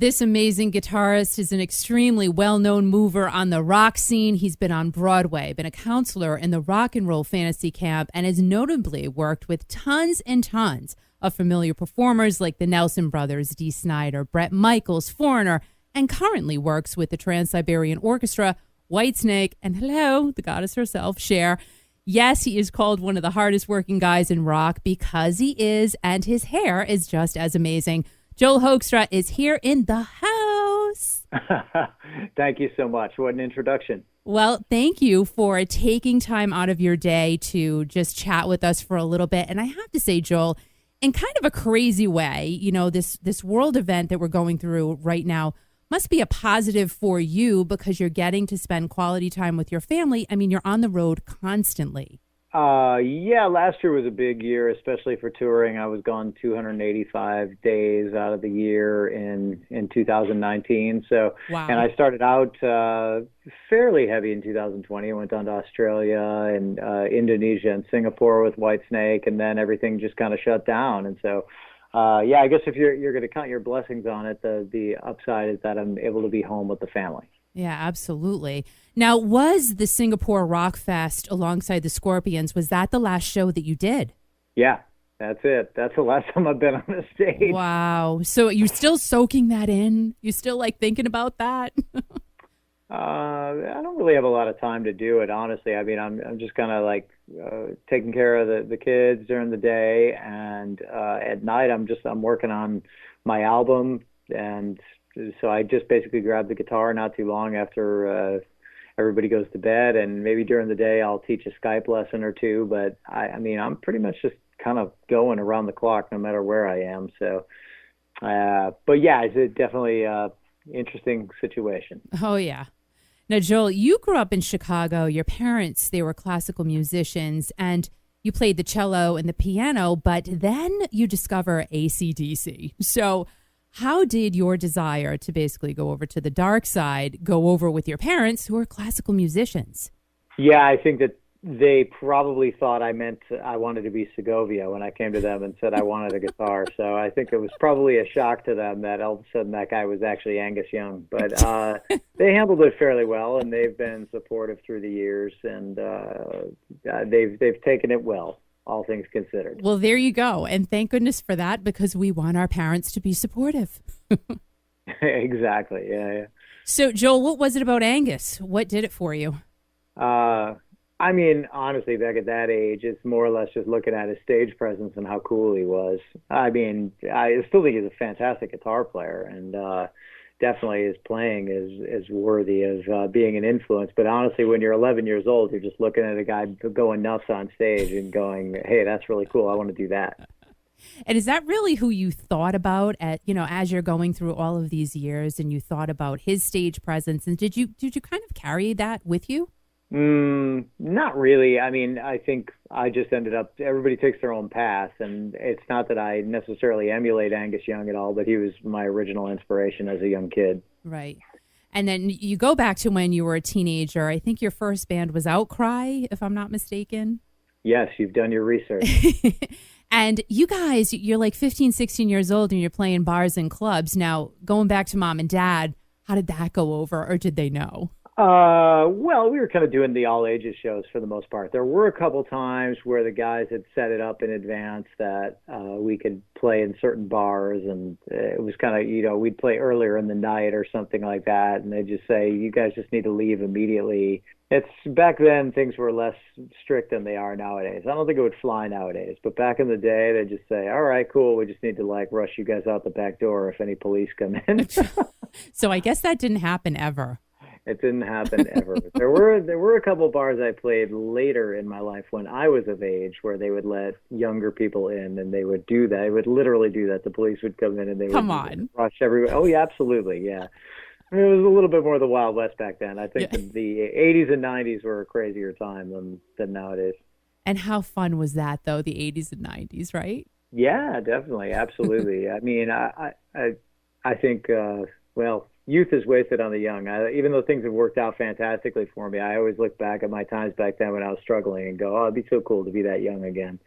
This amazing guitarist is an extremely well-known mover on the rock scene. He's been on Broadway, been a counselor in the rock and roll fantasy camp, and has notably worked with tons and tons of familiar performers like the Nelson Brothers, Dee Snider, Bret Michaels, Foreigner, and currently works with the Trans-Siberian Orchestra, Whitesnake, and hello, the goddess herself, Cher. Yes, he is called one of the hardest working guys in rock because he is, and his hair is just as amazing. Joel Hoekstra is here in the house. Thank you so much. What an introduction. Well, thank you for taking time out of your day to just chat with us for a little bit. And I have to say, Joel, in kind of a crazy way, you know, this world event that we're going through right now must be a positive for you because you're getting to spend quality time with your family. I mean, you're on the road constantly. Yeah, last year was a big year, especially for touring. I was gone 285 days out of the year in 2019. So, wow. And I started out fairly heavy in 2020. I went down to Australia and Indonesia and Singapore with Whitesnake, and then everything just kind of shut down. And so, yeah, I guess if you're going to count your blessings on it, the upside is that I'm able to be home with the family. Yeah, absolutely. Now, was the Singapore Rock Fest alongside the Scorpions, was that the last show that you did? Yeah, that's it. That's the last time I've been on a stage. Wow. So you're still soaking that in? You still like thinking about that? I don't really have a lot of time to do it, honestly. I mean, I'm just kind of like taking care of the kids during the day, and at night I'm working on my album, and so I just basically grab the guitar not too long after everybody goes to bed, and maybe during the day I'll teach a Skype lesson or two. But I mean, I'm pretty much just kind of going around the clock no matter where I am. So, but yeah, it's definitely interesting situation. Oh, yeah. Now, Joel, you grew up in Chicago. Your parents, they were classical musicians, and you played the cello and the piano, but then you discover AC/DC. So how did your desire to basically go over to the dark side go over with your parents who are classical musicians? Yeah, I think that they probably thought I wanted to be Segovia when I came to them and said I wanted a guitar. So I think it was probably a shock to them that all of a sudden that guy was actually Angus Young. But they handled it fairly well, and they've been supportive through the years, and they've taken it well, all things considered. Well, there you go. And thank goodness for that, because we want our parents to be supportive. Exactly. Yeah. So, Joel, what was it about Angus? What did it for you? I mean, honestly, back at that age, it's more or less just looking at his stage presence and how cool he was. I mean, I still think he's a fantastic guitar player, and definitely his playing is worthy of being an influence. But honestly, when you're 11 years old, you're just looking at a guy going nuts on stage and going, hey, that's really cool. I want to do that. And is that really who you thought about as you're going through all of these years, and you thought about his stage presence? And did you kind of carry that with you? Not really. I mean, I think I just ended up, everybody takes their own path, and it's not that I necessarily emulate Angus Young at all, but he was my original inspiration as a young kid. Right. And then you go back to when you were a teenager. I think your first band was Outcry, if I'm not mistaken. Yes, you've done your research. And you guys, you're like 15, 16 years old, and you're playing bars and clubs. Now, going back to mom and dad, how did that go over, or did they know? Well, we were kind of doing the all ages shows for the most part. There were a couple times where the guys had set it up in advance that we could play in certain bars, and it was kind of, we'd play earlier in the night or something like that, and they'd just say, you guys just need to leave immediately. It's back then things were less strict than they are nowadays. I don't think it would fly nowadays, but back in the day, they'd just say, all right, cool, we just need to rush you guys out the back door if any police come in. So I guess that didn't happen ever. It didn't happen ever. There were a couple bars I played later in my life when I was of age where they would let younger people in, and they would do that. They would literally do that. The police would come in and they would rush everyone. Oh, yeah, absolutely, yeah. I mean, it was a little bit more the Wild West back then. I think the 80s and 90s were a crazier time than nowadays. And how fun was that, though, the 80s and 90s, right? Yeah, definitely, absolutely. I mean, I think, youth is wasted on the young. Even though things have worked out fantastically for me, I always look back at my times back then when I was struggling and go, oh, it'd be so cool to be that young again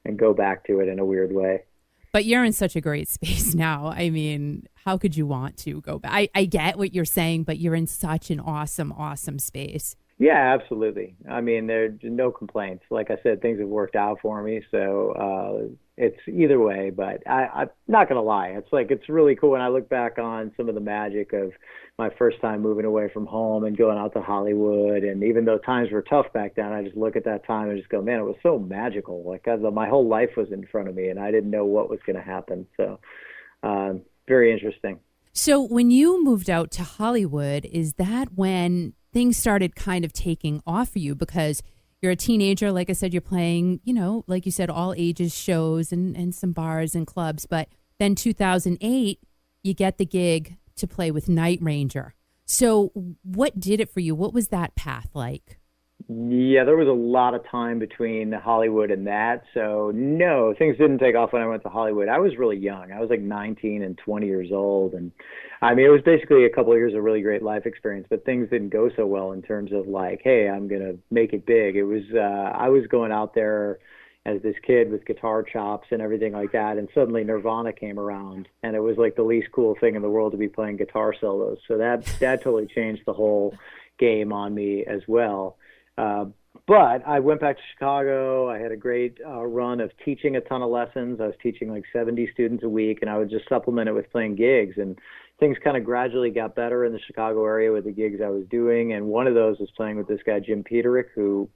and go back to it in a weird way. But you're in such a great space now. I mean, how could you want to go back? I get what you're saying, but you're in such an awesome, awesome space. Yeah, absolutely. I mean, there's no complaints. Like I said, things have worked out for me, so it's either way. But I'm not gonna lie, it's really cool when I look back on some of the magic of my first time moving away from home and going out to Hollywood. And even though times were tough back then, I just look at that time and just go, man, it was so magical. Like my whole life was in front of me, and I didn't know what was going to happen. So very interesting. So when you moved out to Hollywood, is that when things started kind of taking off for you? Because you're a teenager, like I said, you're playing, like you said, all ages shows and some bars and clubs. But then 2008, you get the gig to play with Night Ranger. So what did it for you? What was that path like? Yeah, there was a lot of time between Hollywood and that. So no, things didn't take off when I went to Hollywood. I was really young. I was like 19 and 20 years old. And I mean, it was basically a couple of years of really great life experience, but things didn't go so well in terms of like, hey, I'm going to make it big. It was, I was going out there as this kid with guitar chops and everything like that. And suddenly Nirvana came around, and it was like the least cool thing in the world to be playing guitar solos. So that totally changed the whole game on me as well. But I went back to Chicago. I had a great run of teaching a ton of lessons. I was teaching like 70 students a week, and I would just supplement it with playing gigs. And things kind of gradually got better in the Chicago area with the gigs I was doing. And one of those was playing with this guy, Jim Peterick, who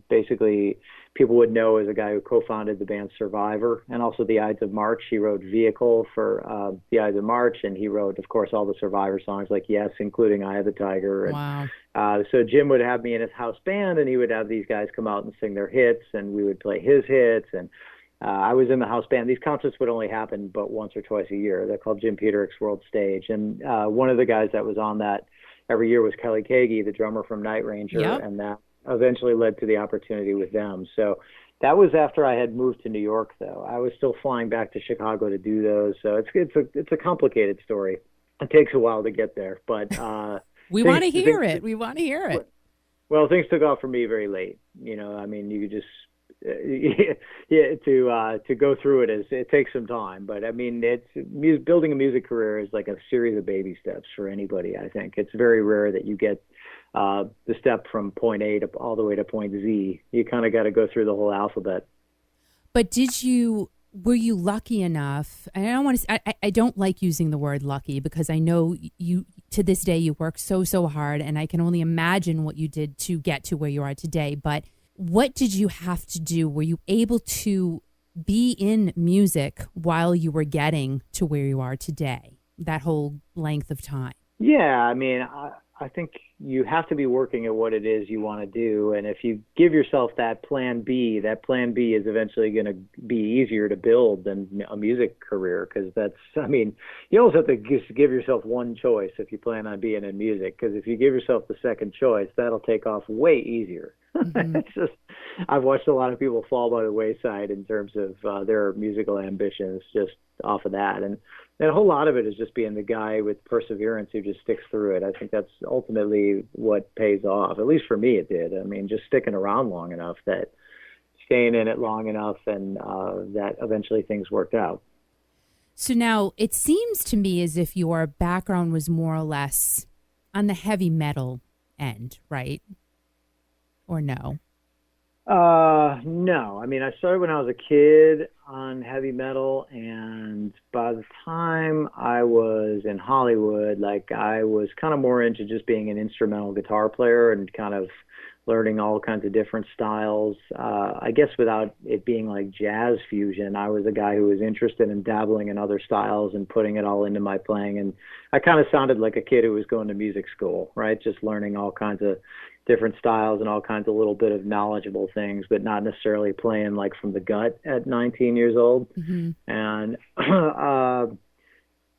basically people would know as a guy who co-founded the band Survivor and also the Ides of March. He wrote Vehicle for the Ides of March, and he wrote, of course, all the Survivor songs like Yes, including Eye of the Tiger. And, wow. So Jim would have me in his house band, and he would have these guys come out and sing their hits, and we would play his hits. And I was in the house band. These concerts would only happen but once or twice a year. They're called Jim Peterick's World Stage. And one of the guys that was on that every year was Kelly Kagi, the drummer from Night Ranger. Yep. And that eventually led to the opportunity with them. So that was after I had moved to New York, though. I was still flying back to Chicago to do those. So it's a complicated story. It takes a while to get there, but we want to hear it. We want to hear it. Well, things took off for me very late. I mean, you could just to go through it takes some time. But I mean, building a music career is like a series of baby steps for anybody. I think it's very rare that you get the step from point A to all the way to point Z. You kind of got to go through the whole alphabet. But were you lucky enough? And I don't want to. I don't like using the word lucky because I know you. To this day, you work so hard, and I can only imagine what you did to get to where you are today. But what did you have to do? Were you able to be in music while you were getting to where you are today? That whole length of time. Yeah, I mean, I think you have to be working at what it is you want to do. And if you give yourself that plan B is eventually going to be easier to build than a music career. Because you always have to give yourself one choice if you plan on being in music. Because if you give yourself the second choice, that'll take off way easier. Mm-hmm. It's just, I've watched a lot of people fall by the wayside in terms of their musical ambitions just off of that. And a whole lot of it is just being the guy with perseverance who just sticks through it. I think that's ultimately what pays off. At least for me, it did. I mean, just sticking around long enough, that staying in it long enough, and that eventually things worked out. So now it seems to me as if your background was more or less on the heavy metal end, right? Or no? No. I mean, I started when I was a kid on heavy metal, and by the time I was in Hollywood, like, I was kind of more into just being an instrumental guitar player and kind of learning all kinds of different styles. I guess without it being like jazz fusion, I was a guy who was interested in dabbling in other styles and putting it all into my playing. And I kind of sounded like a kid who was going to music school, right? Just learning all kinds of different styles and all kinds of little bit of knowledgeable things, but not necessarily playing like from the gut at 19 years old. Mm-hmm. And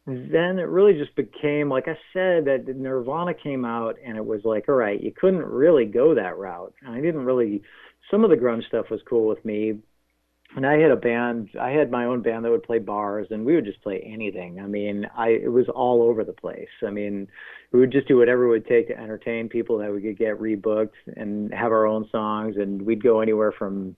then it really just became, like I said, that Nirvana came out, and it was like, all right, you couldn't really go that route. And I didn't really, some of the grunge stuff was cool with me. And I had my own band that would play bars, and we would just play anything. I mean, it was all over the place. I mean, we would just do whatever it would take to entertain people that we could get rebooked and have our own songs. And we'd go anywhere from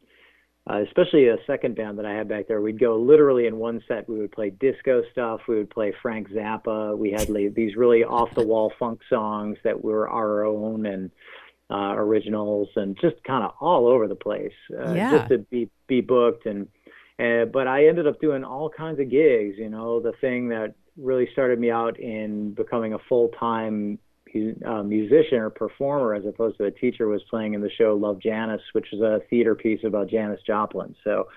especially a second band that I had back there, we'd go literally in one set. We would play disco stuff. We would play Frank Zappa. We had these really off the wall funk songs that were our own and originals, and just kind of all over the place, just Yeah. to be booked. But I ended up doing all kinds of gigs. The thing that really started me out in becoming a full-time musician or performer as opposed to a teacher was playing in the show Love Janis, which is a theater piece about Janis Joplin. So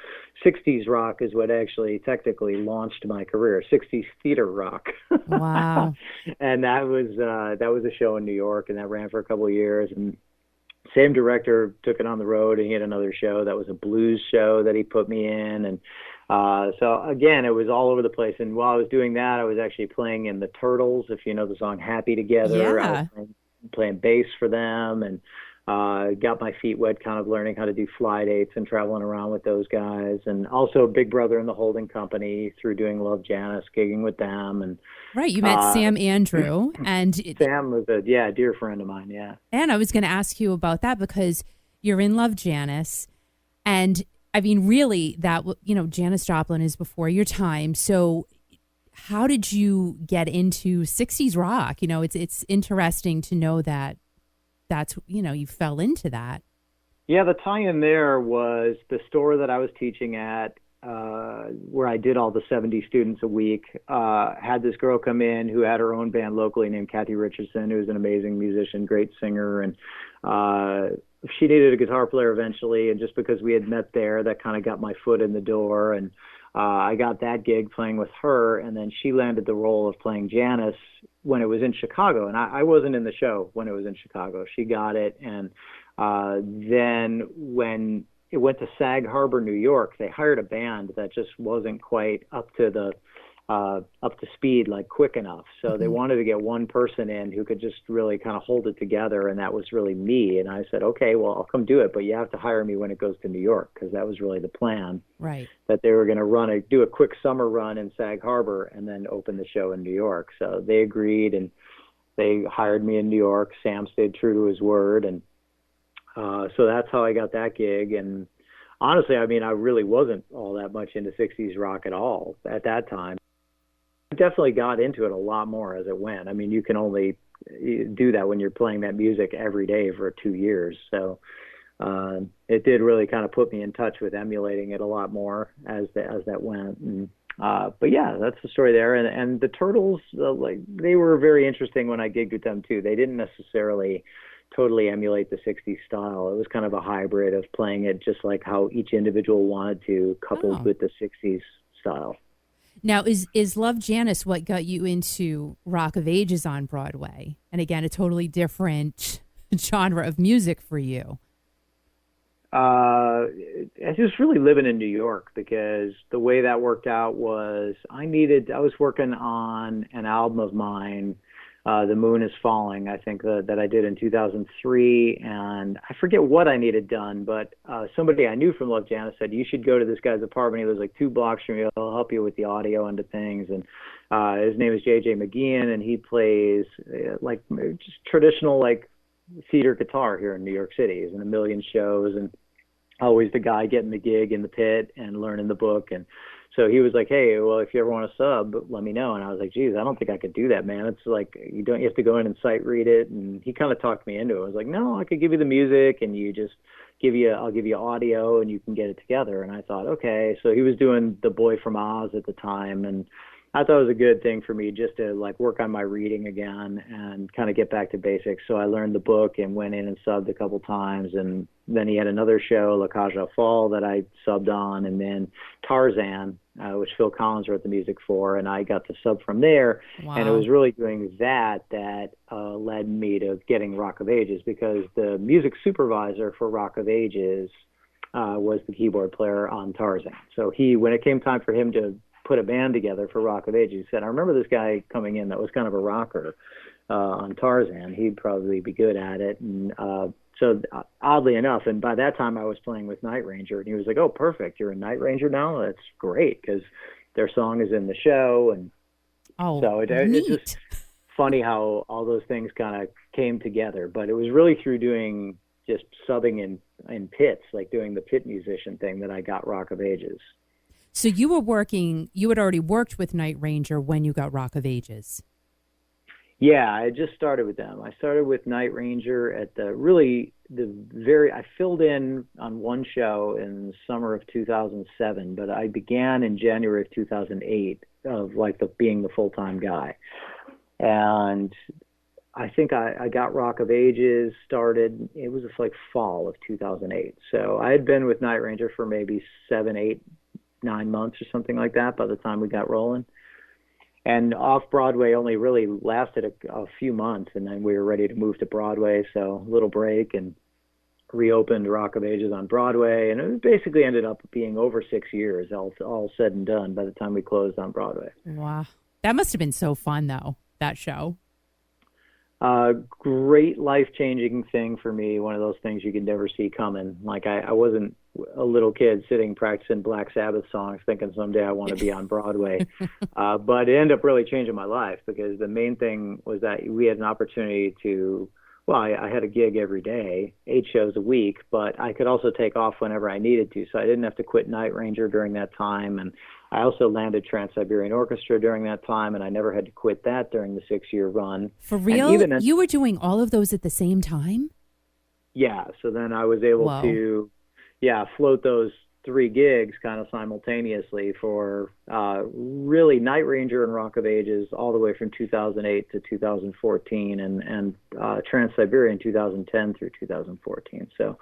60s rock is what actually technically launched my career, 60s theater rock. Wow. And that was a show in New York, and that ran for a couple of years. And same director took it on the road, and he had another show that was a blues show that he put me in. And so again, it was all over the place. And while I was doing that, I was actually playing in the Turtles, if you know the song Happy Together. I was Yeah. playing bass for them, and got my feet wet kind of learning how to do fly dates and traveling around with those guys. And also Big Brother and the Holding Company through doing Love Janis, gigging with them. And Right. You met Sam Andrew, Sam was a dear friend of mine. Yeah. and I was going to ask you about that because you're in Love Janis, and I mean, really, Janis Joplin is before your time. So, how did you get into '60s rock? It's interesting to know that you fell into that. Yeah, the tie-in there was the store that I was teaching at, where I did all the 70 students a week, had this girl come in who had her own band locally named Kathy Richardson, who's an amazing musician, great singer. And she needed a guitar player eventually. And just because we had met there, that kind of got my foot in the door. And I got that gig playing with her. And then she landed the role of playing Janis when it was in Chicago. And I wasn't in the show when it was in Chicago. She got it. And then when it went to Sag Harbor, New York, they hired a band that just wasn't quite up to speed, like quick enough. So they wanted to get one person in who could just really kind of hold it together, and that was really me. And I said, okay, well, I'll come do it, but you have to hire me when it goes to New York, because that was really the plan. Right. That they were going to do a quick summer run in Sag Harbor and then open the show in New York. So they agreed, and they hired me in New York. Sam stayed true to his word, and so that's how I got that gig. And honestly, I mean, I really wasn't all that much into 60s rock at all at that time. I definitely got into it a lot more as it went. I mean, you can only do that when you're playing that music every day for 2 years. So it did really kind of put me in touch with emulating it a lot more as that went. And, but yeah, that's the story there. And the Turtles, they were very interesting when I gigged with them too. They didn't necessarily totally emulate the 60s style. It was kind of a hybrid of playing it just like how each individual wanted to, coupled with the 60s style. Now, is Love Janis what got you into Rock of Ages on Broadway? And again, a totally different genre of music for you. I just really living in New York, because the way that worked out was I was working on an album of mine, The Moon is Falling, I think that I did in 2003, and I forget what I needed done, but somebody I knew from Love Janis said, you should go to this guy's apartment. He lives like 2 blocks from you. He'll help you with the audio end of things. And his name is J.J. McGeehan, and he plays like just traditional like theater guitar here in New York City. He's in a million shows, and always the guy getting the gig in the pit and learning the book. And so he was like, hey, well, if you ever want to sub, let me know. And I was like, geez, I don't think I could do that, man. It's like, you have to go in and sight read it. And he kind of talked me into it. I was like, no, I could give you the music, and I'll give you audio, and you can get it together. And I thought, okay. So he was doing The Boy from Oz at the time, and I thought it was a good thing for me just to like work on my reading again and kind of get back to basics. So I learned the book and went in and subbed a couple times. And then he had another show, La Cage aux Folles, that I subbed on, and then Tarzan, which Phil Collins wrote the music for, and I got the sub from there. Wow. And it was really doing that led me to getting Rock of Ages, because the music supervisor for Rock of Ages was the keyboard player on Tarzan. So when it came time for him to put a band together for Rock of Ages, he said, I remember this guy coming in that was kind of a rocker on Tarzan. He'd probably be good at it. And so oddly enough, and by that time I was playing with Night Ranger, and he was like, oh, perfect, you're a Night Ranger now? That's great, because their song is in the show. And so it's just funny how all those things kind of came together. But it was really through doing just subbing in pits, like doing the pit musician thing, that I got Rock of Ages. So you had already worked with Night Ranger when you got Rock of Ages. Yeah, I just started with them. I started with Night Ranger at I filled in on one show in the summer of 2007, but I began in January of 2008 of being the full-time guy. And I think I got Rock of Ages started, it was like fall of 2008. So I had been with Night Ranger for maybe 7, 8, 9 months or something like that by the time we got rolling. And off Broadway only really lasted a few months, and then we were ready to move to Broadway. So a little break and reopened Rock of Ages on Broadway, and it basically ended up being over 6 years, all said and done, by the time we closed on Broadway. Wow, that must have been so fun, though, that show. Great life-changing thing for me. One of those things you could never see coming. Like I wasn't a little kid sitting practicing Black Sabbath songs thinking someday I want to be on Broadway. But it ended up really changing my life, because the main thing was that we had an opportunity to, I had a gig every day, 8 shows a week, but I could also take off whenever I needed to. So I didn't have to quit Night Ranger during that time. And I also landed Trans-Siberian Orchestra during that time, and I never had to quit that during the 6-year run. For real? You were doing all of those at the same time? Yeah. So then I was able to, float those 3 gigs kind of simultaneously for really Night Ranger and Rock of Ages all the way from 2008 to 2014, and Trans-Siberian 2010 through 2014. So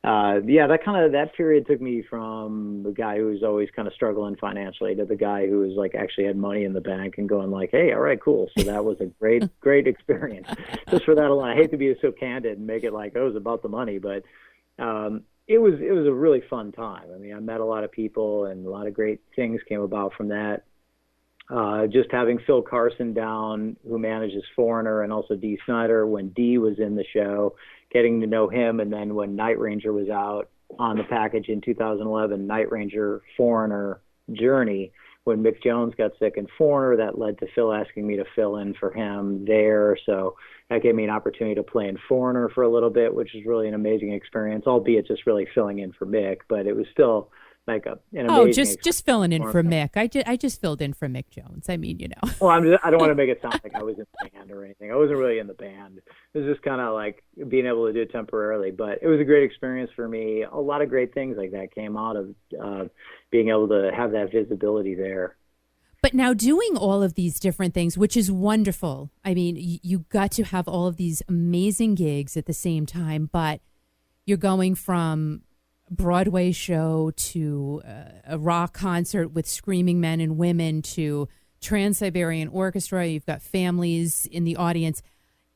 that period took me from the guy who was always kind of struggling financially to the guy who was like actually had money in the bank and going like, hey, all right, cool. So that was a great experience. Just for that alone. I hate to be so candid and make it like, it was about the money, but it was a really fun time. I mean, I met a lot of people, and a lot of great things came about from that. Just having Phil Carson down, who manages Foreigner, and also Dee Snider, when Dee was in the show, getting to know him. And then when Night Ranger was out on the package in 2011, Night Ranger, Foreigner, Journey, when Mick Jones got sick in Foreigner, that led to Phil asking me to fill in for him there. So that gave me an opportunity to play in Foreigner for a little bit, which was really an amazing experience, albeit just really filling in for Mick, but it was still like an amazing just filling in for Mick. I just filled in for Mick Jones. I mean, Well, I don't want to make it sound like I was in the band or anything. I wasn't really in the band. It was just kind of like being able to do it temporarily, but it was a great experience for me. A lot of great things like that came out of being able to have that visibility there. But now doing all of these different things, which is wonderful. I mean, you got to have all of these amazing gigs at the same time, but you're going from Broadway show to a rock concert with screaming men and women to Trans-Siberian Orchestra. You've got families in the audience.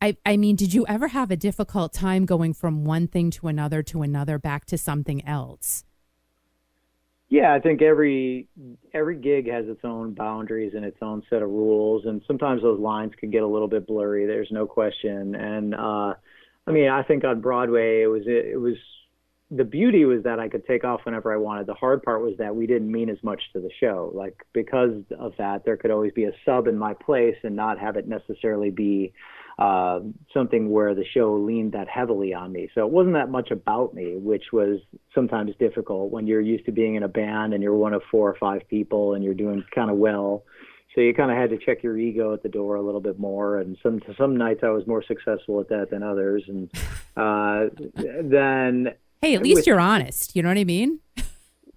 I mean, did you ever have a difficult time going from one thing to another back to something else? Yeah, I think every gig has its own boundaries and its own set of rules, and sometimes those lines can get a little bit blurry. There's no question. And I mean, I think on Broadway, it was the beauty was that I could take off whenever I wanted. The hard part was that we didn't mean as much to the show. Like, because of that, there could always be a sub in my place and not have it necessarily be something where the show leaned that heavily on me. So it wasn't that much about me, which was sometimes difficult when you're used to being in a band and you're one of 4 or 5 people and you're doing kind of well. So you kind of had to check your ego at the door a little bit more. And some nights I was more successful at that than others. And then... Hey, at least you're honest. You know what I mean?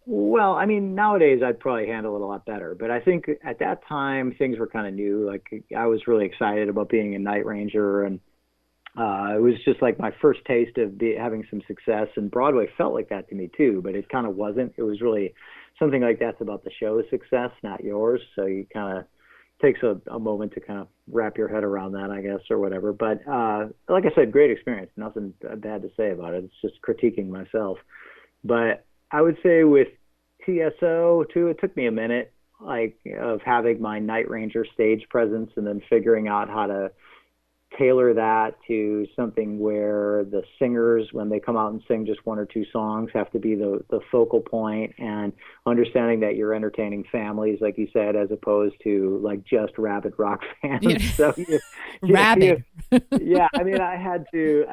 Well, I mean, nowadays I'd probably handle it a lot better. But I think at that time, things were kind of new. Like, I was really excited about being a Night Ranger. And it was just like my first taste of having some success. And Broadway felt like that to me, too. But it kind of wasn't. It was really something like that's about the show's success, not yours. So you kind of takes a moment to kind of wrap your head around that, I guess, or whatever. But like I said, great experience. Nothing bad to say about it. It's just critiquing myself. But I would say with TSO, too, it took me a minute, like, of having my Night Ranger stage presence and then figuring out how to tailor that to something where the singers, when they come out and sing just one or two songs, have to be the focal point, and understanding that you're entertaining families, like you said, as opposed to like just rabid rock fans. Yeah. So Rabid. yeah, I mean, I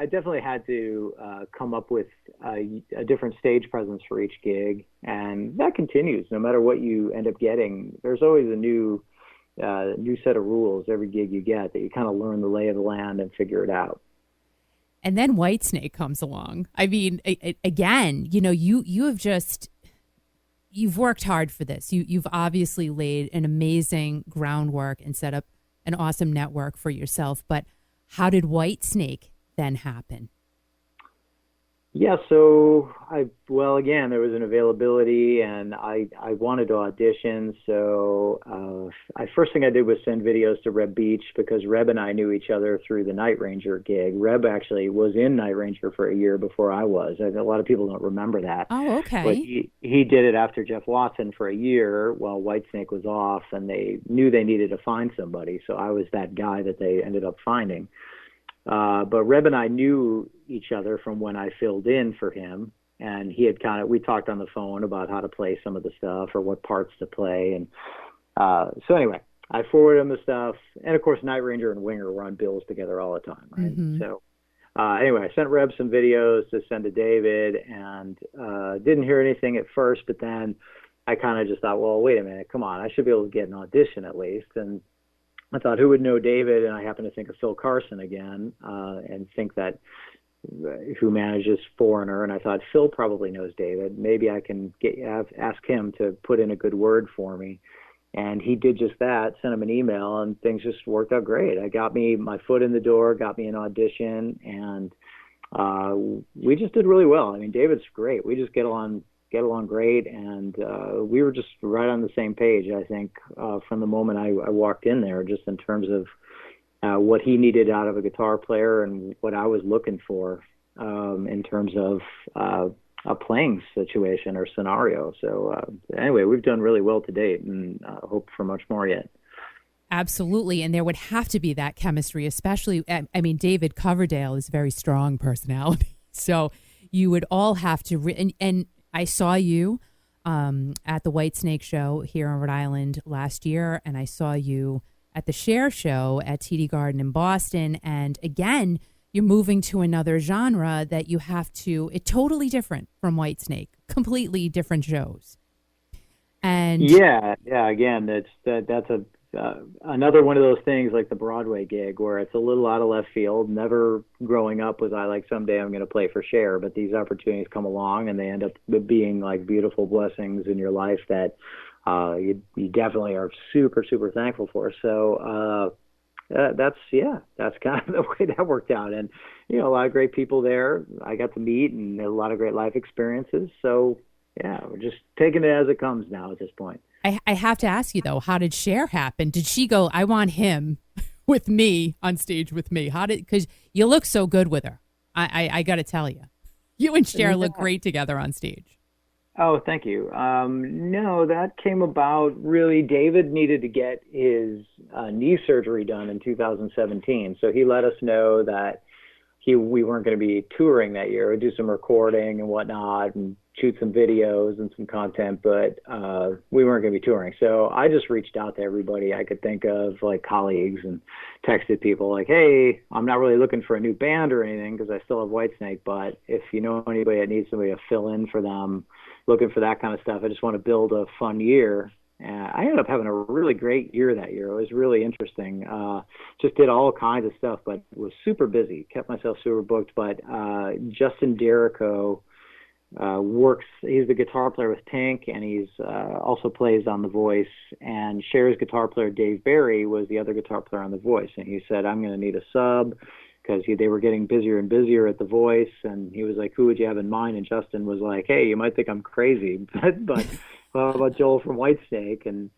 definitely had to come up with a different stage presence for each gig, and that continues. No matter what you end up getting, there's always a new set of rules every gig you get, that you kind of learn the lay of the land and figure it out. And then Whitesnake comes along. I mean, again, you've worked hard for this. You've obviously laid an amazing groundwork and set up an awesome network for yourself. But how did Whitesnake then happen? Yeah, so again, there was an availability, and I wanted to audition. So first thing I did was send videos to Reb Beach, because Reb and I knew each other through the Night Ranger gig. Reb actually was in Night Ranger for a year before I was. A lot of people don't remember that. Oh, okay. But he did it after Jeff Watson for a year while Whitesnake was off, and they knew they needed to find somebody. So I was that guy that they ended up finding. But Reb and I knew each other from when I filled in for him, and he had we talked on the phone about how to play some of the stuff or what parts to play. And so anyway, I forwarded him the stuff. And of course, Night Ranger and Winger were on bills together all the time, right? Mm-hmm. So anyway, I sent Reb some videos to send to David, and didn't hear anything at first, but then I kind of just thought, well, wait a minute, come on, I should be able to get an audition at least. And I thought, who would know David? And I happened to think of Phil Carson again, and think that who manages Foreigner. And I thought, Phil probably knows David. Maybe I can ask him to put in a good word for me. And he did just that, sent him an email, and things just worked out great. I got me my foot in the door, got me an audition, and we just did really well. I mean, David's great. We just get along great, and we were just right on the same page, I think, from the moment I walked in there, just in terms of what he needed out of a guitar player and what I was looking for in terms of a playing situation or scenario. So anyway, we've done really well to date, and hope for much more yet. Absolutely, and there would have to be that chemistry, especially, I mean, David Coverdale is a very strong personality, so you would all have to, and I saw you at the Whitesnake show here in Rhode Island last year, and I saw you at the Cher show at TD Garden in Boston. And again, you're moving to another genre that you have to, it's totally different from Whitesnake, completely different shows. And yeah, again, that's another one of those things like the Broadway gig where it's a little out of left field. Never growing up was I like, someday I'm going to play for Cher, but these opportunities come along and they end up being like beautiful blessings in your life that you definitely are super, super thankful for. So that's kind of the way that worked out. And, a lot of great people there I got to meet, and a lot of great life experiences. So yeah, we're just taking it as it comes now at this point. I have to ask you, though, how did Cher happen? Did she go, I want him with me on stage with me? Because you look so good with her. I got to tell you. You and Cher look great together on stage. Oh, thank you. No, that came about really. David needed to get his knee surgery done in 2017. So he let us know that we weren't going to be touring that year. We'd do some recording and whatnot and shoot some videos and some content, but we weren't going to be touring. So I just reached out to everybody I could think of, like colleagues, and texted people like, hey, I'm not really looking for a new band or anything because I still have Whitesnake, but if you know anybody that needs somebody to fill in for them, looking for that kind of stuff, I just want to build a fun year. I ended up having a really great year that year. It was really interesting. Just did all kinds of stuff, but was super busy. Kept myself super booked. But Justin Derrico works. He's the guitar player with Tank, and he's also plays on The Voice. And Cher's guitar player Dave Barry was the other guitar player on The Voice. And he said, I'm going to need a sub, because they were getting busier and busier at The Voice. And he was like, who would you have in mind? And Justin was like, hey, you might think I'm crazy, but well, about Joel from Whitesnake. And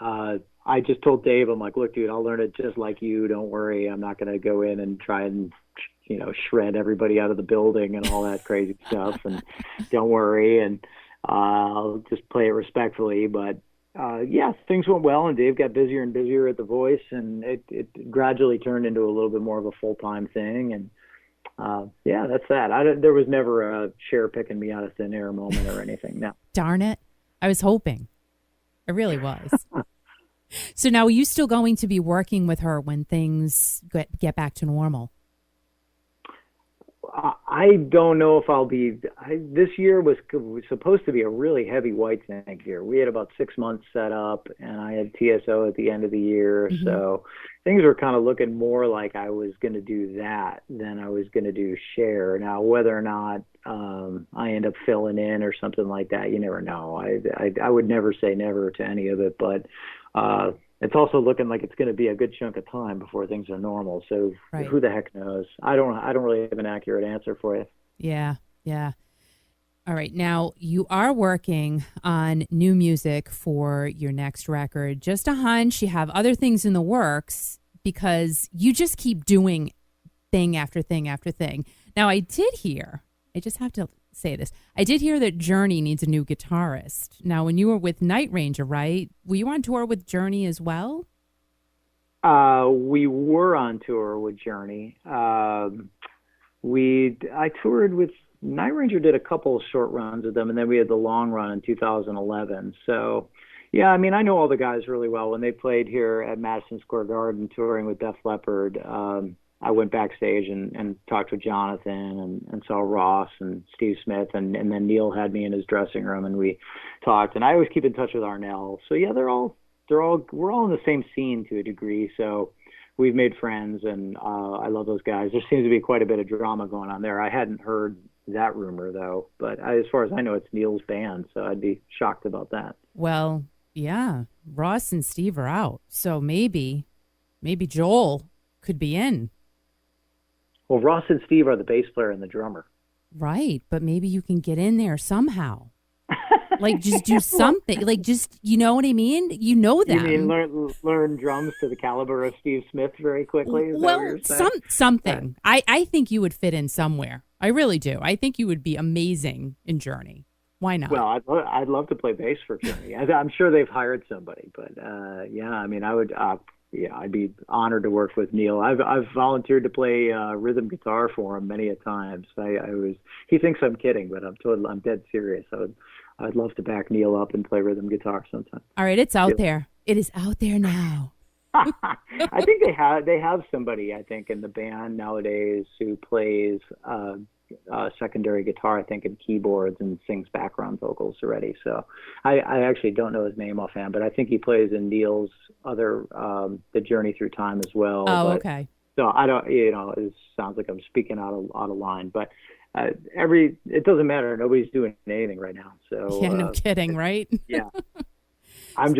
I just told Dave, I'm like, look, dude, I'll learn it just like you. Don't worry. I'm not going to go in and try and, shred everybody out of the building and all that crazy stuff. And don't worry. And I'll just play it respectfully. But Yeah, things went well, and Dave got busier and busier at the Voice, and it gradually turned into a little bit more of a full-time thing. And yeah, that's that. There was never a Cher picking me out of thin air moment or anything. No. Darn it. I was hoping. I really was. So now, are you still going to be working with her when things get back to normal? I don't know if I'll be. This year was supposed to be a really heavy Whitesnake year. We had about 6 months set up, and I had TSO at the end of the year. Mm-hmm. So things were kind of looking more like I was going to do that than I was going to do Cher. Now, whether or not I end up filling in or something like that, you never know. I would never say never to any of it, but it's also looking like it's going to be a good chunk of time before things are normal. So right. Who the heck knows? I don't really have an accurate answer for you. Yeah. All right. Now, you are working on new music for your next record. Just a hunch, you have other things in the works because you just keep doing thing after thing after thing. Now, I just have to say this. I did hear that Journey needs a new guitarist. Now, when you were with Night Ranger, right? Were you on tour with Journey as well? We were on tour with Journey. I toured with Night Ranger, did a couple of short runs with them, and then we had the long run in 2011. So, yeah, I mean, I know all the guys really well. When they played here at Madison Square Garden touring with Def Leppard, I went backstage and talked with Jonathan and saw Ross and Steve Smith, and then Neil had me in his dressing room and we talked. And I always keep in touch with Arnell. So yeah, we're all in the same scene to a degree. So we've made friends, and I love those guys. There seems to be quite a bit of drama going on there. I hadn't heard that rumor though, but as far as I know, it's Neil's band, so I'd be shocked about that. Well, yeah, Ross and Steve are out, so maybe Joel could be in. Well, Ross and Steve are the bass player and the drummer. Right, but maybe you can get in there somehow. Like, just do something. Like, just, you know what I mean? You know them. You mean learn drums to the caliber of Steve Smith very quickly? Is well, that what you're saying? Something. I think you would fit in somewhere. I really do. I think you would be amazing in Journey. Why not? Well, I'd love to play bass for Journey. I'm sure they've hired somebody, but yeah, I mean, I would. Yeah, I'd be honored to work with Neil. I've volunteered to play rhythm guitar for him many a times. He thinks I'm kidding, but I'm dead serious. I'd love to back Neil up and play rhythm guitar sometime. All right, it's out there. It is out there now. I think they have somebody, I think, in the band nowadays who plays secondary guitar, I think, and keyboards and sings background vocals already. So I actually don't know his name offhand, but I think he plays in Neil's other The Journey Through Time as well. Oh, okay. So I don't, it sounds like I'm speaking out of line, but it doesn't matter. Nobody's doing anything right now. So yeah, no kidding, right? Yeah. I'm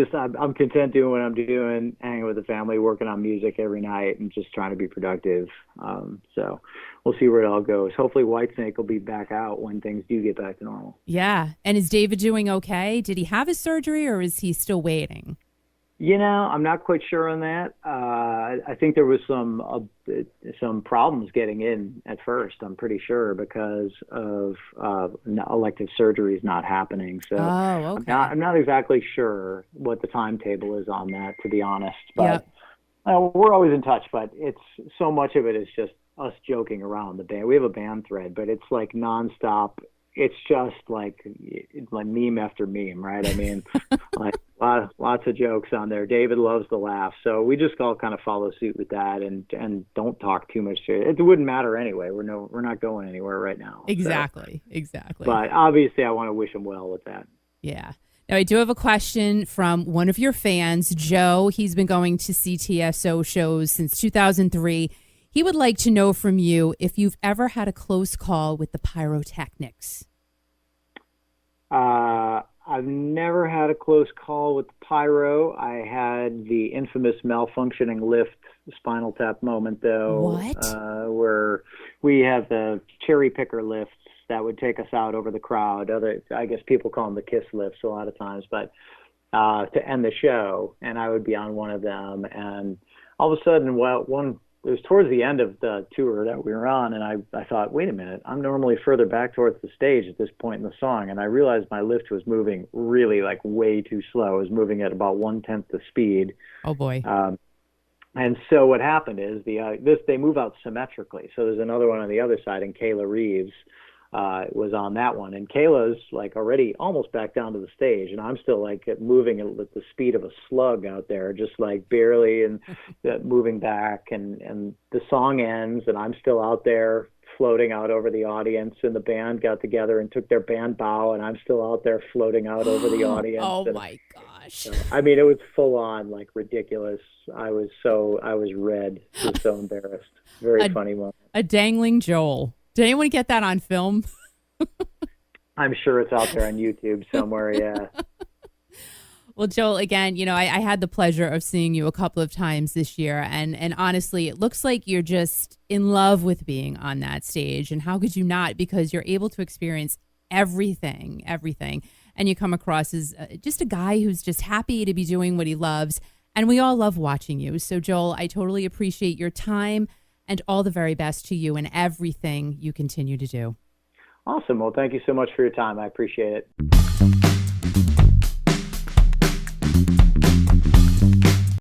content doing what I'm doing, hanging with the family, working on music every night, and just trying to be productive. So we'll see where it all goes. Hopefully Whitesnake will be back out when things do get back to normal. Yeah. And is David doing okay? Did he have his surgery, or is he still waiting? I'm not quite sure on that. I think there was some problems getting in at first, I'm pretty sure, because of elective surgeries not happening. So okay. I'm not exactly sure what the timetable is on that, to be honest. But we're always in touch, but it's so much of it is just us joking around the band. We have a band thread, but it's like nonstop. It's just like meme after meme, right? I mean, like lots of jokes on there. David loves to laugh, so we just all kind of follow suit with that, and don't talk too much. It wouldn't matter anyway. We're not going anywhere right now. Exactly. But obviously, I want to wish him well with that. Yeah. Now, I do have a question from one of your fans, Joe. He's been going to see TSO shows since 2003. He would like to know from you if you've ever had a close call with the pyrotechnics. I've never had a close call with the pyro. I had the infamous malfunctioning lift Spinal Tap moment, though. What? Where we have the cherry picker lifts that would take us out over the crowd. I guess people call them the kiss lifts a lot of times, but to end the show, and I would be on one of them, and all of a sudden, one it was towards the end of the tour that we were on, and I thought, wait a minute, I'm normally further back towards the stage at this point in the song, and I realized my lift was moving really like way too slow. It was moving at about 1/10 the speed. Oh boy. And so what happened is they move out symmetrically. So there's another one on the other side, and Kayla Reeves was on that one, and Kayla's like already almost back down to the stage, and I'm still like moving at the speed of a slug out there, just like barely, and moving back, and the song ends, and I'm still out there floating out over the audience, and the band got together and took their band bow, and I'm still out there floating out over the audience. Oh my gosh. I mean, it was full on, like, ridiculous. I was red. I was so embarrassed. Very funny moment. A dangling Joel. Did anyone get that on film? I'm sure it's out there on YouTube somewhere, yeah. Well, Joel, again, I had the pleasure of seeing you a couple of times this year, and honestly, it looks like you're just in love with being on that stage, and how could you not? Because you're able to experience everything, and you come across as just a guy who's just happy to be doing what he loves, and we all love watching you. So, Joel, I totally appreciate your time, and all the very best to you and everything you continue to do. Awesome. Well, thank you so much for your time. I appreciate it.